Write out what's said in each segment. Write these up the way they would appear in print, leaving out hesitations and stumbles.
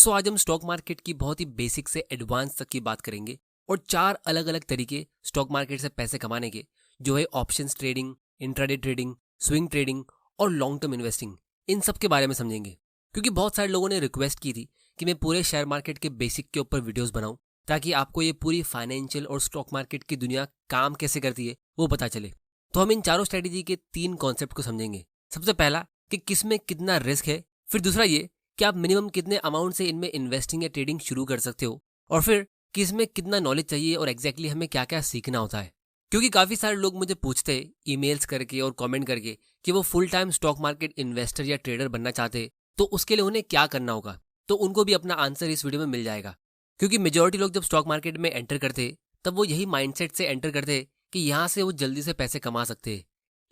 आज हम stock market की बहुत ही बेसिक से एडवांस तक की बात करेंगे और 4 अलग अलग तरीके स्टॉक मार्केट से पैसे कमाने के, जो है options trading, intraday trading, swing trading और लॉन्ग टर्म इन्वेस्टिंग, इन सब के बारे में समझेंगे। क्योंकि बहुत सारे लोगों ने रिक्वेस्ट की थी कि मैं पूरे शेयर मार्केट के बेसिक के ऊपर वीडियोस बनाऊं, ताकि आपको ये पूरी फाइनेंशियल और स्टॉक मार्केट की दुनिया काम कैसे करती है वो पता चले। तो हम इन चारों स्ट्रेटेजी के 3 कॉन्सेप्ट को समझेंगे। सबसे पहला कि किसमें कितना रिस्क है, फिर दूसरा ये कि आप मिनिमम कितने अमाउंट से इनमें इन्वेस्टिंग या ट्रेडिंग शुरू कर सकते हो, और फिर कि इसमें कितना नॉलेज चाहिए और एग्जैक्टली हमें क्या क्या सीखना होता है। क्योंकि काफ़ी सारे लोग मुझे पूछते हैं ईमेल्स करके और कमेंट करके कि वो full time stock market investor या ट्रेडर बनना चाहते हैं, तो उसके लिए उन्हें क्या करना होगा। तो उनको भी अपना आंसर इस वीडियो में मिल जाएगा। क्योंकि मेजॉरिटी लोग जब स्टॉक मार्केट में एंटर करते तब वो यही माइंडसेट से एंटर करते कि यहाँ से वो जल्दी से पैसे कमा सकते हैं।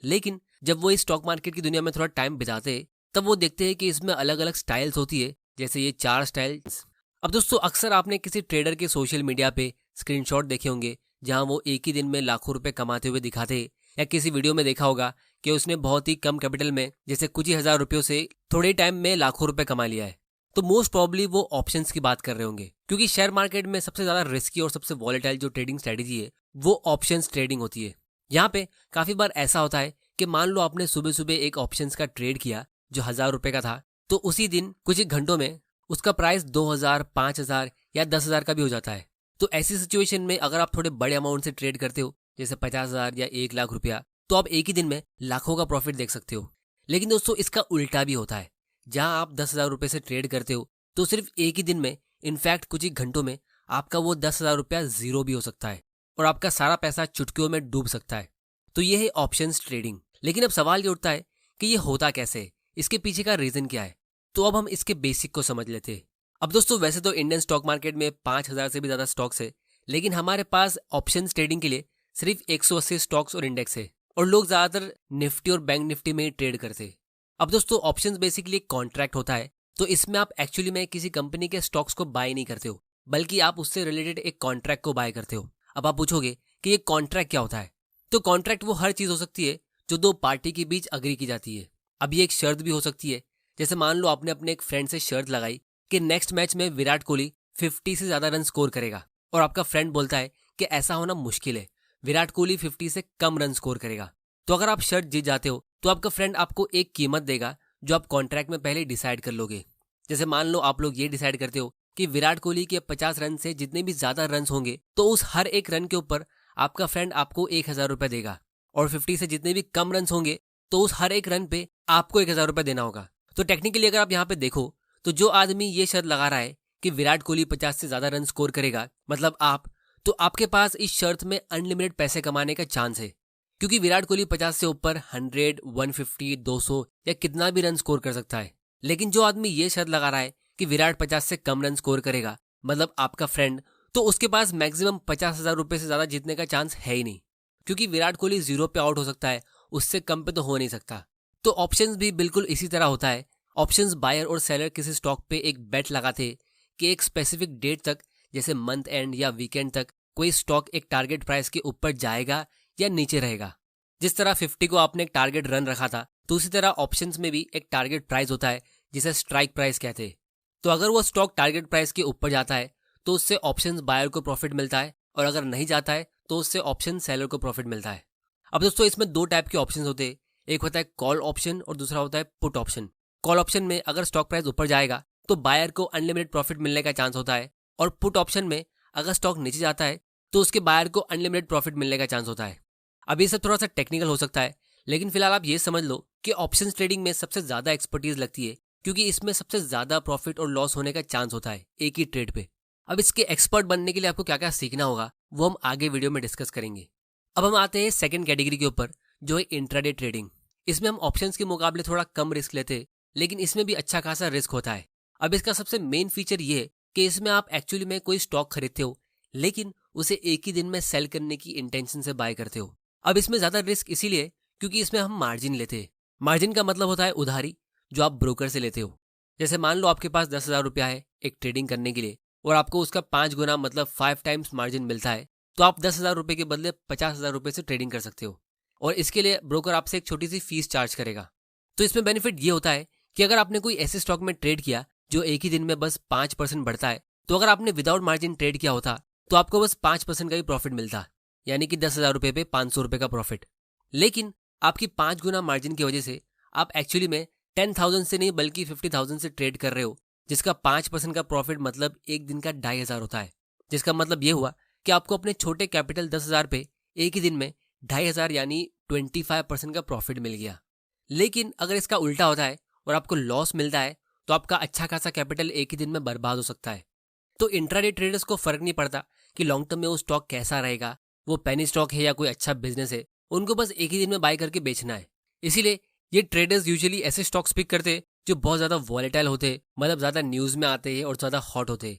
लेकिन जब वो इस स्टॉक मार्केट की दुनिया में थोड़ा टाइम बिताते तब वो देखते हैं कि इसमें अलग अलग स्टाइल्स होती है, जैसे ये 4 स्टाइल्स। अब दोस्तों, अक्सर आपने किसी ट्रेडर के सोशल मीडिया पे स्क्रीनशॉट देखे होंगे जहां वो एक ही दिन में लाखों रुपए कमाते हुए दिखाते, या किसी वीडियो में देखा होगा कि उसने बहुत ही कम कैपिटल में, जैसे कुछ ही हजार रुपयों से थोड़े टाइम में लाखों रुपए कमा लिया है। तो मोस्ट प्रॉब्ली वो ऑप्शंस की बात कर रहे होंगे, क्योंकि शेयर मार्केट में सबसे ज्यादा रिस्की और सबसे वॉलेटाइल जो ट्रेडिंग स्ट्रेटेजी है वो ऑप्शंस ट्रेडिंग होती है। यहाँ पे काफी बार ऐसा होता है कि मान लो आपने सुबह सुबह एक ऑप्शंस का ट्रेड किया जो 1000 रुपए का था, तो उसी दिन कुछ ही घंटों में उसका प्राइस 2000, 5000 या 10,000 का भी हो जाता है। तो ऐसी सिचुएशन में अगर आप थोड़े बड़े अमाउंट से ट्रेड करते हो, जैसे 50,000 या 1 लाख रुपया, तो आप एक ही दिन में लाखों का प्रॉफिट देख सकते हो। लेकिन दोस्तों, इसका उल्टा भी होता है। जहां आप 10,000 रुपये से ट्रेड करते हो, तो सिर्फ एक ही दिन में, इनफैक्ट कुछ ही घंटों में, आपका वो 10,000 रुपया जीरो भी हो सकता है और आपका सारा पैसा चुटकियों में डूब सकता है। तो ये है ऑप्शंस ट्रेडिंग। लेकिन अब सवाल ये उठता है कि ये होता कैसे है, इसके पीछे का रीजन क्या है। तो अब हम इसके बेसिक को समझ लेते हैं। अब दोस्तों, वैसे तो इंडियन स्टॉक मार्केट में 5,000 से भी ज्यादा स्टॉक्स है, लेकिन हमारे पास ऑप्शंस ट्रेडिंग के लिए सिर्फ 180 स्टॉक्स और इंडेक्स है, और लोग ज्यादातर निफ्टी और बैंक निफ्टी में ही ट्रेड करते हैं। अब दोस्तों, ऑप्शंस बेसिकली एक कॉन्ट्रैक्ट होता है, तो इसमें आप एक्चुअली में किसी कंपनी के स्टॉक्स को बाय नहीं करते हो, बल्कि आप उससे रिलेटेड एक कॉन्ट्रैक्ट को बाय करते हो। अब आप पूछोगे कि ये कॉन्ट्रैक्ट क्या होता है। तो कॉन्ट्रैक्ट वो हर चीज हो सकती है जो दो पार्टी के बीच अग्री की जाती है। अब ये एक शर्त भी हो सकती है, जैसे मान लो आपने अपने एक फ्रेंड से शर्त लगाई कि नेक्स्ट मैच में विराट कोहली 50 से ज्यादा रन स्कोर करेगा, और आपका फ्रेंड बोलता है कि ऐसा होना मुश्किल है, विराट कोहली 50 से कम रन स्कोर करेगा। तो अगर आप शर्त जीत जाते हो, तो आपका फ्रेंड आपको एक कीमत देगा जो आप कॉन्ट्रैक्ट में पहले डिसाइड कर लोगे। जैसे मान लो आप लोग ये डिसाइड करते हो कि विराट कोहली के 50 रन से जितने भी ज्यादा रन होंगे, तो उस हर एक रन के ऊपर आपका फ्रेंड आपको 1,000 रुपए देगा, और 50 से जितने भी कम रन होंगे, तो उस हर एक रन पे आपको 1,000 रुपए देना होगा। तो टेक्निकली अगर आप यहाँ पे देखो, तो जो आदमी ये शर्त लगा रहा है कि विराट कोहली 50 से ज्यादा रन स्कोर करेगा, मतलब आप, तो आपके पास इस शर्त में अनलिमिटेड पैसे कमाने का चांस है, क्योंकि विराट कोहली 50 से ऊपर 100, 150, 200 या कितना भी रन स्कोर कर सकता है। लेकिन जो आदमी ये शर्त लगा रहा है कि विराट 50 से कम रन स्कोर करेगा, मतलब आपका फ्रेंड, तो उसके पास मैक्सिमम 50,000 रुपए से ज्यादा जीतने का चांस है ही नहीं, क्योंकि विराट कोहली जीरो पे आउट हो सकता है, उससे कम पे तो हो नहीं सकता। तो ऑप्शंस भी बिल्कुल इसी तरह होता है। ऑप्शंस बायर और सेलर किसी स्टॉक पे एक बेट लगाते कि एक स्पेसिफिक डेट तक, जैसे मंथ एंड या वीकेंड तक, कोई स्टॉक एक टारगेट प्राइस के ऊपर जाएगा या नीचे रहेगा। जिस तरह 50 को आपने एक टारगेट रन रखा था, तो उसी तरह ऑप्शंस में भी एक टारगेट प्राइस होता है जिसे स्ट्राइक प्राइस कहते हैं। तो अगर वो स्टॉक टारगेट प्राइस के ऊपर जाता है, तो उससे ऑप्शंस बायर को प्रॉफिट मिलता है, और अगर नहीं जाता है तो उससे ऑप्शन सेलर को प्रॉफिट मिलता है। अब दोस्तों, इसमें 2 टाइप के ऑप्शंस होते हैं, एक होता है कॉल ऑप्शन और दूसरा होता है पुट ऑप्शन। कॉल ऑप्शन में अगर स्टॉक प्राइस ऊपर जाएगा तो बायर को अनलिमिटेड प्रॉफिट मिलने का चांस होता है, और पुट ऑप्शन में अगर स्टॉक नीचे जाता है तो उसके बायर को अनलिमिटेड प्रॉफिट मिलने का चांस होता है। अब ये सब थोड़ा सा टेक्निकल हो सकता है, लेकिन फिलहाल आप ये समझ लो कि ऑप्शंस ट्रेडिंग में सबसे ज्यादा एक्सपर्टीज लगती है, क्योंकि इसमें सबसे ज्यादा प्रॉफिट और लॉस होने का चांस होता है एक ही ट्रेड पे। अब इसके एक्सपर्ट बनने के लिए आपको क्या क्या सीखना होगा वो हम आगे वीडियो में डिस्कस करेंगे। अब हम आते हैं सेकंड कैटेगरी के ऊपर, जो है इंट्राडे ट्रेडिंग। इसमें हम ऑप्शंस के मुकाबले थोड़ा कम रिस्क लेते हैं, लेकिन इसमें भी अच्छा खासा रिस्क होता है। अब इसका सबसे मेन फीचर ये है कि इसमें आप एक्चुअली में कोई स्टॉक खरीदते हो, लेकिन उसे एक ही दिन में सेल करने की इंटेंशन से बाय करते हो। अब इसमें ज्यादा रिस्क इसीलिए क्योंकि इसमें हम मार्जिन लेते हैं। मार्जिन का मतलब होता है उधारी, जो आप ब्रोकर से लेते हो। जैसे मान लो आपके पास 10,000 रुपया है एक ट्रेडिंग करने के लिए, और आपको उसका 5 गुना मतलब 5 टाइम्स मार्जिन मिलता है, तो आप 10,000 रुपये के बदले 50,000 रुपये से ट्रेडिंग कर सकते हो, और इसके लिए ब्रोकर आपसे एक छोटी सी फीस चार्ज करेगा। तो इसमें बेनिफिट ये होता है कि अगर आपने कोई ऐसे स्टॉक में ट्रेड किया जो एक ही दिन में बस 5% बढ़ता है, तो अगर आपने विदाउट मार्जिन ट्रेड किया होता तो आपको बस 5% का ही प्रॉफिट मिलता, यानी कि 10,000 रुपये पे 500 रुपये का प्रॉफिट। लेकिन आपकी 5 गुना मार्जिन की वजह से आप एक्चुअली में 10,000 से नहीं बल्कि 50,000 से ट्रेड कर रहे हो, जिसका 5% का प्रॉफिट मतलब एक दिन का 2,500 होता है। जिसका मतलब ये हुआ कि आपको अपने छोटे कैपिटल 10,000 पे एक ही दिन में 2,500 यानी 25% का प्रॉफिट मिल गया। लेकिन अगर इसका उल्टा होता है और आपको लॉस मिलता है तो आपका अच्छा खासा कैपिटल एक ही दिन में बर्बाद हो सकता है। तो इंट्राडे ट्रेडर्स को फर्क नहीं पड़ता कि लॉन्ग टर्म में वो स्टॉक कैसा रहेगा, वो पेनी स्टॉक है या कोई अच्छा बिजनेस है, उनको बस एक ही दिन में बाय करके बेचना है। इसीलिए ये ट्रेडर्स यूजुअली ऐसे स्टॉक्स पिक करते हैं जो बहुत ज़्यादा वॉलेटाइल होते, मतलब ज़्यादा न्यूज़ में आते हैं और ज़्यादा हॉट होते।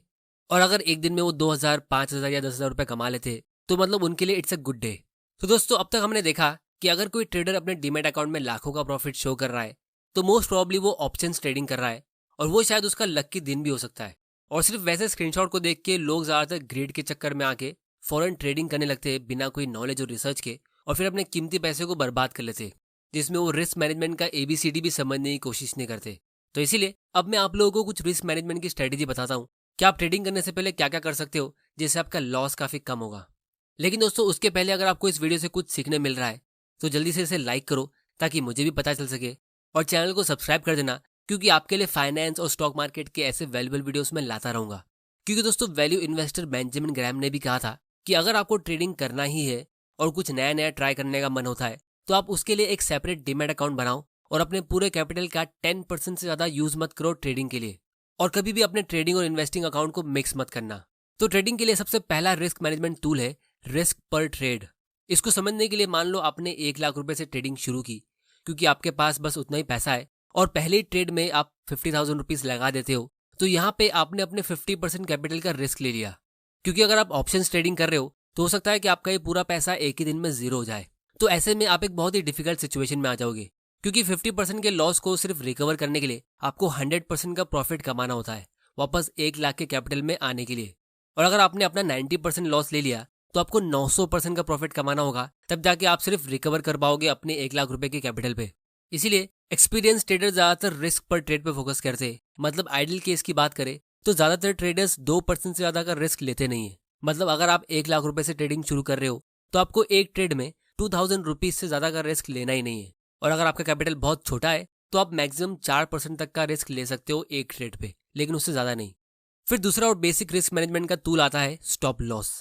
और अगर एक दिन में वो 2,000, 5,000 या 10,000 रुपये कमा लेते तो मतलब उनके लिए इट्स अ गुड डे। तो दोस्तों, अब तक हमने देखा कि अगर कोई ट्रेडर अपने डीमैट अकाउंट में लाखों का प्रॉफिट शो कर रहा है तो मोस्ट प्रॉब्ली वो ऑप्शंस ट्रेडिंग कर रहा है, और वो शायद उसका लकी दिन भी हो सकता है। और सिर्फ वैसे स्क्रीनशॉट को देख के लोग ज़्यादातर ग्रेड के चक्कर में आके फॉरेन ट्रेडिंग करने लगते हैं बिना कोई नॉलेज और रिसर्च के, और फिर अपने कीमती पैसे को बर्बाद कर लेते, जिसमें वो रिस्क मैनेजमेंट का ABCD भी समझने की कोशिश नहीं करते। तो इसीलिए अब मैं आप लोगों को कुछ रिस्क मैनेजमेंट की स्ट्रेटेजी बताता हूँ कि आप ट्रेडिंग करने से पहले क्या क्या कर सकते हो जिससे आपका लॉस काफ़ी कम होगा। लेकिन दोस्तों, उसके पहले अगर आपको इस वीडियो से कुछ सीखने मिल रहा है तो जल्दी से इसे लाइक करो ताकि मुझे भी पता चल सके, और चैनल को सब्सक्राइब कर देना क्योंकि आपके लिए फाइनेंस और स्टॉक मार्केट के ऐसे वैल्यूबल वीडियोस मैं लाता रहूंगा। क्योंकि दोस्तों, वैल्यू इन्वेस्टर बेंजामिन ग्रैम ने भी कहा था कि अगर आपको ट्रेडिंग करना ही है और कुछ नया नया ट्राई करने का मन होता है तो आप उसके लिए एक सेपरेट डीमैट अकाउंट बनाओ और अपने पूरे कैपिटल का 10% से ज़्यादा यूज मत करो ट्रेडिंग के लिए, और कभी भी अपने ट्रेडिंग और इन्वेस्टिंग अकाउंट को मिक्स मत करना। तो ट्रेडिंग के लिए सबसे पहला रिस्क मैनेजमेंट टूल है रिस्क पर ट्रेड। इसको समझने के लिए मान लो आपने 1,00,000 रुपए से ट्रेडिंग शुरू की, क्योंकि आपके पास बस उतना ही पैसा है और पहले ट्रेड में आप 50,000 रुपीज लगा देते हो, तो यहाँ पे आपने अपने 50% कैपिटल का रिस्क ले लिया। क्योंकि अगर आप ऑप्शंस ट्रेडिंग कर रहे हो तो हो सकता है कि आपका ये पूरा पैसा एक ही दिन में जीरो हो जाए। तो ऐसे में आप एक बहुत ही डिफिकल्ट सिचुएशन में आ जाओगे, क्योंकि 50% के लॉस को सिर्फ रिकवर करने के लिए आपको 100% का प्रॉफिट कमाना होता है वापस 1,00,000 के कैपिटल में आने के लिए। और अगर आपने अपना 90% लॉस ले लिया तो आपको 900% का प्रॉफिट कमाना होगा, तब जाके आप सिर्फ रिकवर कर पाओगे अपने 1,00,000 रुपए के कैपिटल पे। इसीलिए एक्सपीरियंस ट्रेडर ज्यादातर रिस्क पर ट्रेड पे फोकस करते हैं। मतलब आइडल केस की बात करें तो ज्यादातर ट्रेडर्स 2% से ज्यादा का रिस्क लेते नहीं है। मतलब अगर आप 1,00,000 रुपए से ट्रेडिंग शुरू कर रहे हो तो आपको एक ट्रेड में 2,000 रुपीज से ज्यादा का रिस्क लेना ही नहीं है। और अगर आपका कैपिटल बहुत छोटा है तो आप मैक्सिमम 4% तक का रिस्क ले सकते हो एक ट्रेड पे, लेकिन उससे ज्यादा नहीं। फिर दूसरा और बेसिक रिस्क मैनेजमेंट का टूल आता है स्टॉप लॉस।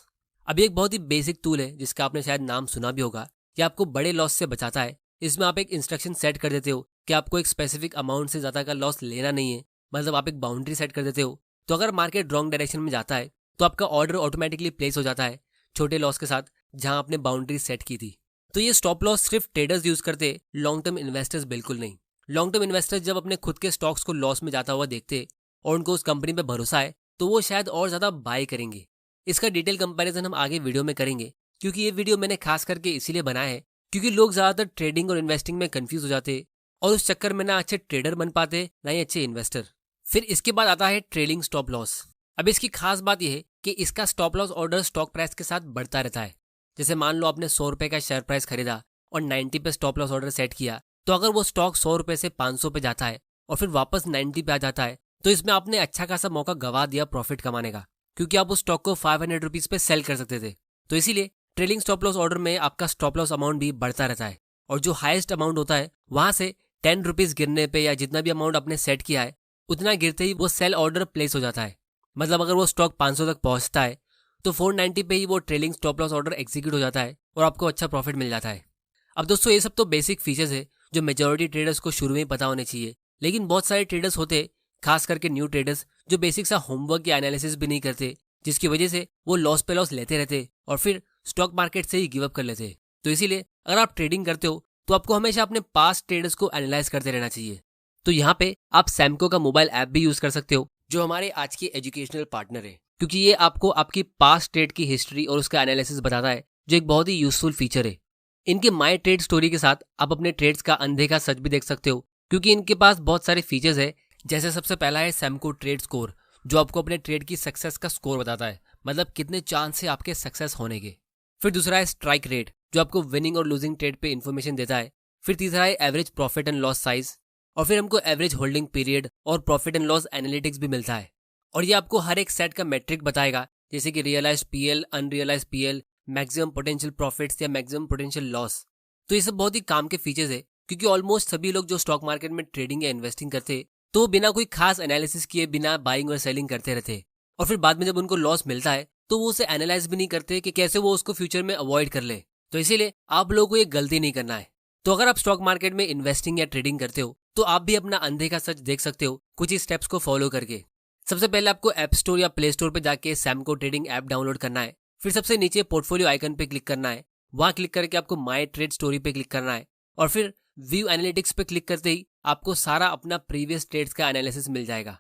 अब एक बहुत ही बेसिक टूल है जिसका आपने शायद नाम सुना भी होगा। ये आपको बड़े लॉस से बचाता है। इसमें आप एक इंस्ट्रक्शन सेट कर देते हो कि आपको एक स्पेसिफिक अमाउंट से ज्यादा का लॉस लेना नहीं है। मतलब आप एक बाउंड्री सेट कर देते हो, तो अगर मार्केट रॉन्ग डायरेक्शन में जाता है तो आपका ऑर्डर ऑटोमेटिकली प्लेस हो जाता है छोटे लॉस के साथ जहां आपने बाउंड्री सेट की थी। तो ये स्टॉप लॉस सिर्फ ट्रेडर्स यूज करते, लॉन्ग टर्म इन्वेस्टर्स बिल्कुल नहीं। लॉन्ग टर्म इन्वेस्टर्स जब अपने खुद के स्टॉक्स को लॉस में जाता हुआ देखते और उनको उस कंपनी पे भरोसा है तो वो शायद और ज्यादा बाय करेंगे। इसका डिटेल कंपैरिजन हम आगे वीडियो में करेंगे, क्योंकि ये वीडियो मैंने खास करके इसीलिए बनाया है क्योंकि लोग ज्यादातर ट्रेडिंग और इन्वेस्टिंग में कंफ्यूज हो जाते और उस चक्कर में ना अच्छे ट्रेडर बन पाते ना ही अच्छे इन्वेस्टर। फिर इसके बाद आता है ट्रेलिंग स्टॉप लॉस। अब इसकी खास बात यह है कि इसका stop loss order stock price के साथ बढ़ता रहता है। जैसे मान लो आपने 100 रुपए का शेयर प्राइस खरीदा और 90 पे स्टॉप लॉस ऑर्डर सेट किया, तो अगर वो स्टॉक 100 रुपए से 500 पे जाता है और फिर वापस 90 पे आ जाता है तो इसमें आपने अच्छा खासा मौका गवा दिया प्रॉफिट कमाने का, क्योंकि आप उस स्टॉक को 500 रुपीज पे सेल कर सकते थे। तो इसीलिए ट्रेलिंग स्टॉप लॉस ऑर्डर में आपका स्टॉप लॉस अमाउंट भी बढ़ता रहता है, और जो हाईएस्ट अमाउंट होता है वहां से 10 रुपीज गिरने पे या जितना भी अमाउंट आपने सेट किया है उतना गिरते ही वो सेल ऑर्डर प्लेस हो जाता है। मतलब अगर वो स्टॉक 500 तक पहुंचता है तो 490 पे ही वो trailing stop loss order execute हो जाता है और आपको अच्छा प्रॉफिट मिल जाता है। अब दोस्तों, ये सब तो बेसिक फीचर्स है जो मेजॉरिटी ट्रेडर्स को शुरू में ही पता होने चाहिए, लेकिन बहुत सारे ट्रेडर्स होते, खास करके न्यू ट्रेडर्स, जो बेसिक सा होमवर्क या एनालिसिस भी नहीं करते, जिसकी वजह से वो लॉस पे लॉस लेते रहते और फिर स्टॉक मार्केट से ही गिव अप कर लेते। तो इसीलिए अगर आप ट्रेडिंग करते हो तो आपको हमेशा अपने पास्ट ट्रेडर्स को एनालाइज करते रहना चाहिए। तो यहाँ पे आप सैमको का मोबाइल ऐप भी यूज कर सकते हो जो हमारे आज के एजुकेशनल पार्टनर है, क्योंकि ये आपको आपकी पास्ट ट्रेड की हिस्ट्री और उसका एनालिसिस बताता है, जो एक बहुत ही यूजफुल फीचर है। इनके माई ट्रेड स्टोरी के साथ आप अपने ट्रेड्स का अनदेखा सच भी देख सकते हो, क्योंकि इनके पास बहुत सारे फीचर्स है। जैसे सबसे पहला है सैमको ट्रेड स्कोर, जो आपको अपने ट्रेड की सक्सेस का स्कोर बताता है, मतलब कितने चांस है आपके सक्सेस होने के। फिर दूसरा है स्ट्राइक रेट, जो आपको विनिंग और लूजिंग ट्रेड पे इन्फॉर्मेशन देता है। फिर तीसरा है average profit and loss size, और फिर हमको एवरेज होल्डिंग पीरियड और प्रॉफिट एंड लॉस एनालिटिक्स भी मिलता है। और ये आपको हर एक सेट का मैट्रिक बताएगा, जैसे कि realise PL, unrealise PL, maximum potential profits या मैक्सिमम पोटेंशियल लॉस। तो ये सब बहुत ही काम के फीचर्स है, क्योंकि ऑलमोस्ट सभी लोग जो स्टॉक मार्केट में ट्रेडिंग या इन्वेस्टिंग करते तो वो बिना कोई खास एनालिसिस किए बिना बाइंग और सेलिंग करते रहते, और फिर बाद में जब उनको लॉस मिलता है तो वो उसे एनालाइज भी नहीं करते कि कैसे वो उसको फ्यूचर में अवॉइड कर ले। तो इसीलिए आप लोगों को ये गलती नहीं करना है। तो अगर आप स्टॉक मार्केट में इन्वेस्टिंग या ट्रेडिंग करते हो तो आप भी अपना अंधे का सच देख सकते हो कुछ ही स्टेप्स को फॉलो करके। सबसे पहले आपको ऐप स्टोर या प्ले स्टोर पर जाके सैमको ट्रेडिंग ऐप डाउनलोड करना है। फिर सबसे नीचे पोर्टफोलियो आइकन पे क्लिक करना है। वहां क्लिक करके आपको माई ट्रेड स्टोरी पे क्लिक करना है, और फिर व्यू एनालिटिक्स पे क्लिक करते ही आपको सारा अपना प्रीवियस ट्रेड्स का एनालिसिस मिल जाएगा।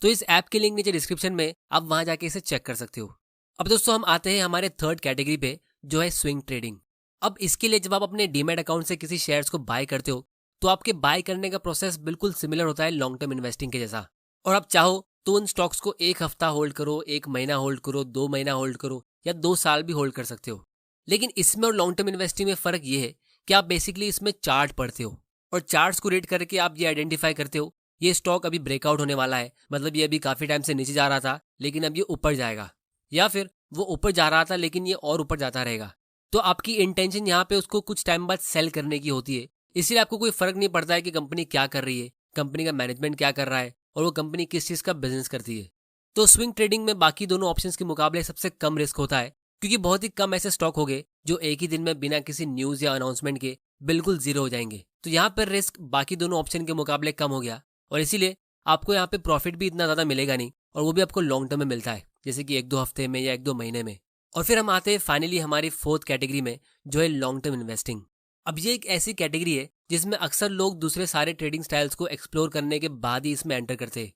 तो इस ऐप के लिंक नीचे डिस्क्रिप्शन में, आप वहां जाके इसे चेक कर सकते हो। अब दोस्तों हम आते हैं हमारे थर्ड कैटेगरी पे, जो है स्विंग ट्रेडिंग। अब इसके लिए जब आप अपने डीमैट अकाउंट से किसी शेयर्स को बाय करते हो तो आपके बाय करने का प्रोसेस बिल्कुल सिमिलर होता है लॉन्ग टर्म इन्वेस्टिंग के जैसा। और आप चाहो तो उन स्टॉक्स को 1 हफ्ता होल्ड करो, 1 महीना होल्ड करो, 2 महीना होल्ड करो या 2 साल भी होल्ड कर सकते हो। लेकिन इसमें और लॉन्ग टर्म इन्वेस्टिंग में फर्क ये है कि आप बेसिकली इसमें चार्ट पढ़ते हो, और चार्ट्स को रीड करके आप ये आइडेंटिफाई करते हो ये स्टॉक अभी ब्रेकआउट होने वाला है, मतलब ये अभी काफी टाइम से नीचे जा रहा था लेकिन अब ये ऊपर जाएगा, या फिर वो ऊपर जा रहा था लेकिन ये और ऊपर जाता रहेगा। तो आपकी इंटेंशन यहाँ पे उसको कुछ टाइम बाद सेल करने की होती है। इसलिए आपको कोई फर्क नहीं पड़ता है कि कंपनी क्या कर रही है, कंपनी का मैनेजमेंट क्या कर रहा है और वो कंपनी किस चीज का बिजनेस करती है। तो स्विंग ट्रेडिंग में बाकी दोनों ऑप्शंस के मुकाबले सबसे कम रिस्क होता है, क्योंकि बहुत ही कम ऐसे स्टॉक होंगे जो एक ही दिन में बिना किसी न्यूज या अनाउंसमेंट के बिल्कुल जीरो हो जाएंगे। तो यहाँ पर रिस्क बाकी दोनों ऑप्शन के मुकाबले कम हो गया, और इसीलिए आपको यहाँ पे प्रॉफिट भी इतना ज्यादा मिलेगा नहीं, और वो भी आपको लॉन्ग टर्म में मिलता है, जैसे कि 1-2 हफ्ते में या 1-2 महीने में। और फिर हम आते हैं फाइनली हमारी फोर्थ कैटेगरी में, जो है लॉन्ग टर्म इन्वेस्टिंग। अब ये एक ऐसी कैटेगरी है जिसमें अक्सर लोग दूसरे सारे ट्रेडिंग स्टाइल्स को एक्सप्लोर करने के बाद ही इसमें एंटर करते हैं,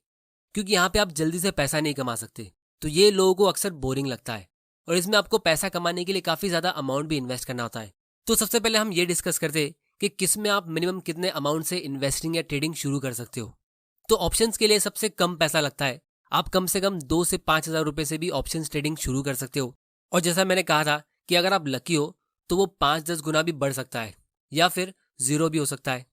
क्योंकि यहाँ पे आप जल्दी से पैसा नहीं कमा सकते। तो ये लोगों को अक्सर बोरिंग लगता है, और इसमें आपको पैसा कमाने के लिए काफी ज्यादा अमाउंट भी इन्वेस्ट करना होता है। तो सबसे पहले हम ये डिस्कस करते हैं कि किस में आप मिनिमम कितने अमाउंट से इन्वेस्टिंग या ट्रेडिंग शुरू कर सकते हो। तो ऑप्शंस के लिए सबसे कम पैसा लगता है, आप कम से कम 2 से 5 हज़ार रुपए से भी ऑप्शंस ट्रेडिंग शुरू कर सकते हो। और जैसा मैंने कहा था कि अगर आप लकी हो तो वो 5-10 गुना भी बढ़ सकता है, या फिर 0 भी हो सकता है।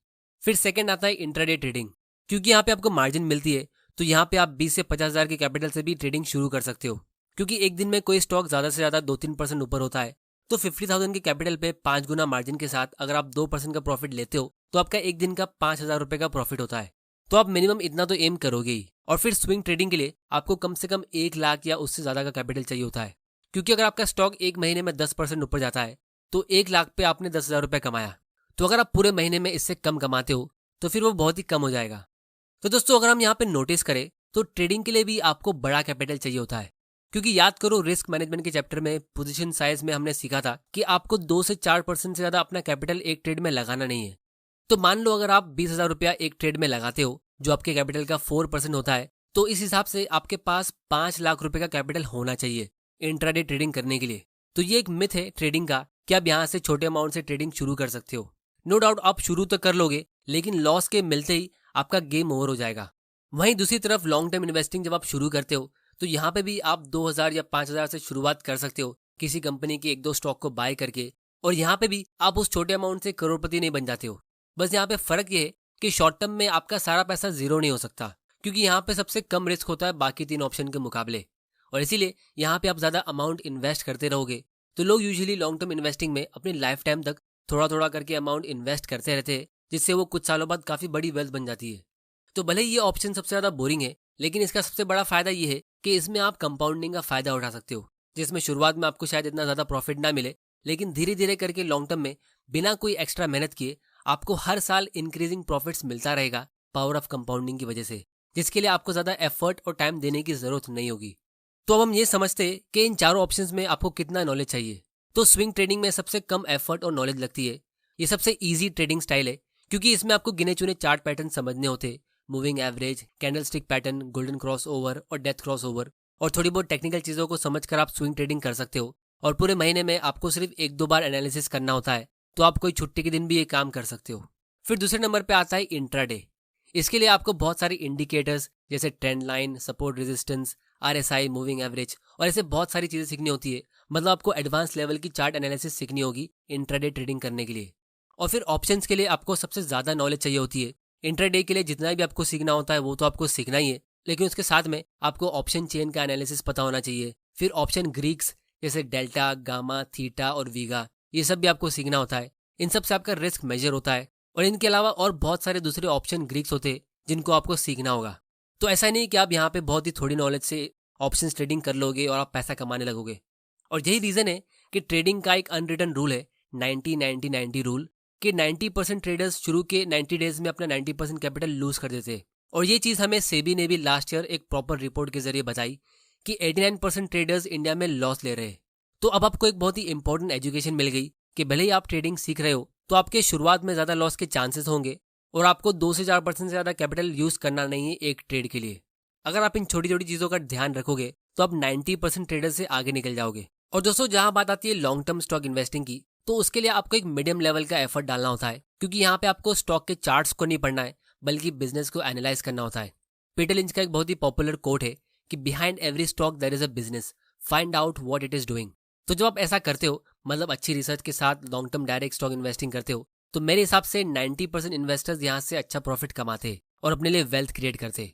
फिर सेकंड आता है इंट्राडे ट्रेडिंग, क्योंकि यहाँ पे आपको मार्जिन मिलती है, तो यहाँ पे आप 20 से 50 हज़ार के कैपिटल से भी ट्रेडिंग शुरू कर सकते हो। क्योंकि एक दिन में कोई स्टॉक ज्यादा से ज्यादा 2-3% ऊपर होता है, तो 50,000 के कैपिटल पे 5 गुना मार्जिन के साथ अगर आप 2% का प्रॉफिट लेते हो तो आपका एक दिन का 5,000 रुपए का प्रॉफिट होता है। तो आप मिनिमम इतना तो एम करोगे ही। और फिर स्विंग ट्रेडिंग के लिए आपको कम से कम 1 लाख या उससे ज्यादा का कैपिटल चाहिए होता है, क्योंकि अगर आपका स्टॉक एक महीने में 10% ऊपर जाता है तो 1 लाख पे आपने 10,000 रुपए कमाया। तो अगर आप पूरे महीने में इससे कम कमाते हो तो फिर वो बहुत ही कम हो जाएगा। तो दोस्तों अगर हम यहाँ पे नोटिस करें तो ट्रेडिंग के लिए भी आपको बड़ा कैपिटल चाहिए होता है, क्योंकि याद करो रिस्क मैनेजमेंट के चैप्टर में पोजीशन साइज में हमने सीखा था कि आपको 2 से 4% से ज्यादा अपना कैपिटल एक ट्रेड में लगाना नहीं है। तो मान लो अगर आप 20,000 रुपया एक ट्रेड में लगाते हो जो आपके कैपिटल का 4% होता है, तो इस हिसाब से आपके पास 5 लाख रुपए का कैपिटल होना चाहिए इंट्राडे ट्रेडिंग करने के लिए। तो ये एक मिथ है ट्रेडिंग का कि आप यहाँ से छोटे अमाउंट से ट्रेडिंग शुरू कर सकते हो। नो डाउट आप शुरू तो कर लोगे, लेकिन लॉस के मिलते ही आपका गेम ओवर हो जाएगा। वहीं दूसरी तरफ लॉन्ग टर्म इन्वेस्टिंग जब आप शुरू करते हो तो यहाँ पे भी आप 2,000 या 5,000 से शुरुआत कर सकते हो किसी कंपनी के 1-2 स्टॉक को बाय करके, और यहाँ पे भी आप उस छोटे अमाउंट से करोड़पति नहीं बन जाते हो। बस यहाँ पे फर्क ये है कि शॉर्ट टर्म में आपका सारा पैसा जीरो नहीं हो सकता, क्योंकि यहाँ पे सबसे कम रिस्क होता है बाकी 3 ऑप्शन के मुकाबले, और इसीलिए यहाँ पे आप ज्यादा अमाउंट इन्वेस्ट करते रहोगे। तो लोग यूजुअली लॉन्ग टर्म इन्वेस्टिंग में अपनी लाइफ टाइम तक थोड़ा थोड़ा करके अमाउंट इन्वेस्ट करते रहते हैं, जिससे वो कुछ सालों बाद काफी बड़ी वेल्थ बन जाती है। तो भले ही ये ऑप्शन सबसे ज्यादा बोरिंग है, लेकिन इसका सबसे बड़ा फायदा ये है कि इसमें आप कंपाउंडिंग का फायदा उठा सकते हो, जिसमें शुरुआत में आपको शायद इतना ज्यादा प्रॉफिट ना मिले, लेकिन धीरे धीरे करके लॉन्ग टर्म में बिना कोई एक्स्ट्रा मेहनत किए आपको हर साल इंक्रीजिंग प्रॉफिट्स मिलता रहेगा पावर ऑफ कंपाउंडिंग की वजह से, जिसके लिए आपको ज्यादा एफर्ट और टाइम देने की जरूरत नहीं होगी। तो अब हम ये समझते हैं कि इन चारों ऑप्शंस में आपको कितना नॉलेज चाहिए। तो स्विंग ट्रेडिंग में सबसे कम एफर्ट और नॉलेज लगती है। ये सबसे इजी ट्रेडिंग स्टाइल है, क्योंकि इसमें आपको गिने चुने चार्ट पैटर्न समझने होते, moving average, candlestick pattern, golden cross over और डेथ क्रॉस ओवर, और थोड़ी बहुत टेक्निकल चीजों को समझकर आप स्विंग ट्रेडिंग कर सकते हो। और पूरे महीने में आपको सिर्फ 1-2 बार एनालिसिस करना होता है, तो आप कोई छुट्टी के दिन भी ये काम कर सकते हो। फिर दूसरे नंबर पे आता है इंट्राडे। इसके लिए आपको बहुत सारी इंडिकेटर्स जैसे trend line, support resistance, RSI, moving average और ऐसे बहुत सारी चीजें सीखनी होती है। मतलब आपको एडवांस लेवल की चार्ट एनालिसिस सीखनी होगी इंट्राडे ट्रेडिंग करने के लिए। और फिर ऑप्शंस के लिए आपको सबसे ज्यादा नॉलेज चाहिए होती है, इंट्राडे के लिए जितना भी आपको सीखना होता है वो तो आपको सीखना ही है, लेकिन उसके साथ में आपको ऑप्शन चेन का एनालिसिस पता होना चाहिए। फिर ऑप्शन ग्रीक्स जैसे डेल्टा, गामा, थीटा और वीगा, ये सब भी आपको सीखना होता है। इन सब से आपका रिस्क मेजर होता है और इनके अलावा और बहुत सारे दूसरे ऑप्शन ग्रीक्स होते हैं जिनको आपको सीखना होगा। तो ऐसा नहीं कि आप यहाँ पे बहुत ही थोड़ी नॉलेज से ऑप्शन ट्रेडिंग कर लोगे और आप पैसा कमाने लगोगे। और यही रीज़न है कि ट्रेडिंग का एक अनरिटन रूल है 90-90-90 रूल, कि 90% ट्रेडर्स शुरू के 90 डेज में अपना 90% कैपिटल लूज कर देते हैं। और ये चीज़ हमें सेबी ने भी लास्ट ईयर एक प्रॉपर रिपोर्ट के जरिए बताई कि 89% ट्रेडर्स इंडिया में लॉस ले रहे हैं। तो अब आपको एक बहुत ही इंपॉर्टेंट एजुकेशन मिल गई कि भले ही आप ट्रेडिंग सीख रहे हो तो आपके शुरुआत में ज़्यादा लॉस के चांसेस होंगे और आपको 2 से 4% से ज़्यादा कैपिटल यूज़ करना नहीं है एक ट्रेड के लिए। अगर आप इन छोटी छोटी चीज़ों का ध्यान रखोगे तो आप 90% ट्रेडर से आगे निकल जाओगे। और दोस्तों, जहां बात आती है लॉन्ग टर्म स्टॉक इन्वेस्टिंग की, तो उसके लिए आपको एक मीडियम लेवल का एफर्ट डालना होता है, क्योंकि यहाँ पे आपको स्टॉक के चार्ट्स को नहीं पढ़ना है बल्कि बिजनेस को एनालाइज करना होता है। पीटर लिंच का एक बहुत ही पॉपुलर कोट है कि behind every stock there is a business, find out what it is doing. तो जब आप ऐसा करते हो, मतलब अच्छी रिसर्च के साथ long term direct stock investing करते हो, तो मेरे हिसाब से 90% इन्वेस्टर्स यहाँ से अच्छा प्रॉफिट कमाते हैं और अपने लिए वेल्थ क्रिएट करते हैं।